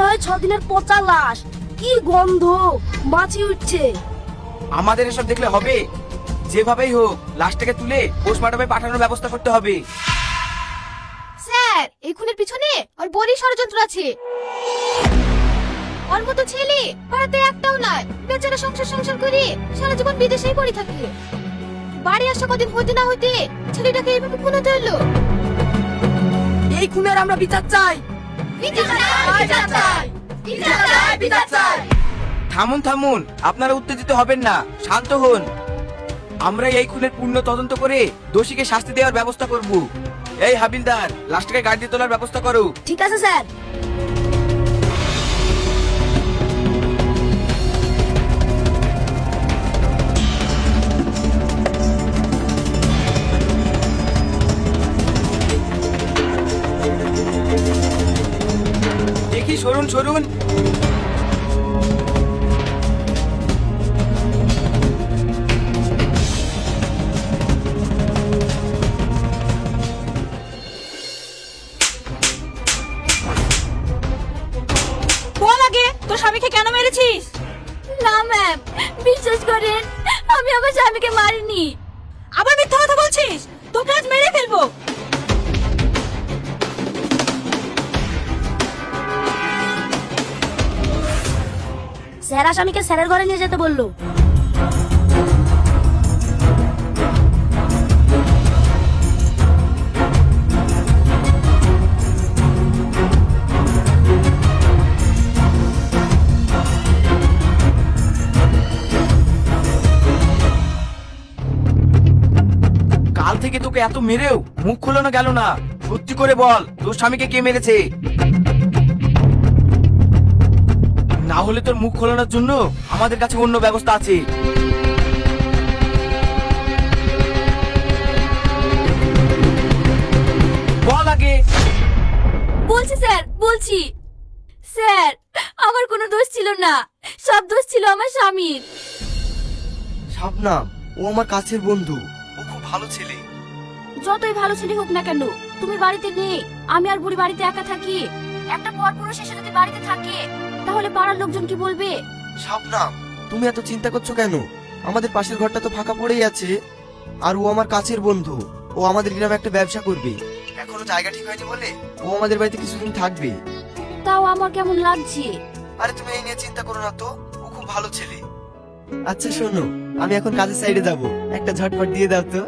হয় 6 দিনের পচা লাশ। কি গন্ধ, মাছি উঠছে। আমাদের এসব দেখলে হবে? যেভাবেই হোক লাশটাকে তুলে পোস্টমর্টমে পাঠানোর ব্যবস্থা করতে হবে। স্যার, এই খুনের পিছনে ওর বড়ি ষড়যন্ত্র আছে। ওর মতো ছেলে ভারতে একটাও নাই। বেচারা সংসার করে সারা জীবন বিদেশেই পড়ে থাকে। বাড়ি আসা কদিন হতে না হতে ছেলেটাকে এইভাবে খুন হতে হলো। এই খুনের আমরা বিচার চাই। থামুন থামুন, আপনারা উত্তেজিত হবেন না, শান্ত হন। আমরা এই খুনের পূর্ণ তদন্ত করে দোষীকে শাস্তি দেওয়ার ব্যবস্থা করব। এই হাবিলদার, লাশটাকে গাড়ি দিয়ে তোলার ব্যবস্থা করো। ঠিক আছে স্যার। দেখি, সরুন সরুন। বল আগে, তোর স্বামীকে কেন মেরেছিস? না ম্যাম, বিশ্বাস করেন আমি আমার স্বামীকে মারিনি। আবার মিথ্যা কথা বলছিস? তোকে আজ মেরে ফেলবো। স্যার আসামিকে স্যারের ঘরে নিয়ে যেতে বললো। কাল থেকে তোকে এত মেরেও মুখ খোলানো গেল না। সত্যি করে বল, তোর স্বামীকে কে মেরেছে? না হলে তোর মুখ খোলানোর জন্য আমাদের কাছে অন্য ব্যবস্থা আছে। বল আগে। বলছি স্যার, বলছি। স্যার, আমার কোনো দোষ ছিল না, সব দোষ ছিল আমার স্বামীর। শাবনাম, ও আমার কাছের বন্ধু, ও খুব ভালো ছেলে। যতই ভালো ছেলে হোক না কেন, তুমি বাড়িতে নেই, আমি আর বুড়ি বাড়িতে একা থাকি। একটা পরপুরুষ এসে যদি বাড়িতে থাকে তাহলে পাড়ার লোকজন কি বলবে? শাবনাম, তুমি এত চিন্তা করছো কেন? আমাদের পাশের ঘরটা তো ফাঁকা পড়েই আছে। আর ও আমার কাছের বন্ধু, ও আমাদের গ্রামে একটা ব্যবসা করবে। এখনো জায়গা ঠিক হয়নি বলে ও আমাদের বাড়িতে কিছুদিন থাকবে। তাও আমার কেমন লাগছে। আরে তুমি এই নিয়ে চিন্তা করো না তো, ও খুব ভালো ছেলে। আচ্ছা শোনো, আমি এখন কাজের সাইডে যাব, একটা ঝটপট দিয়ে দাও তো।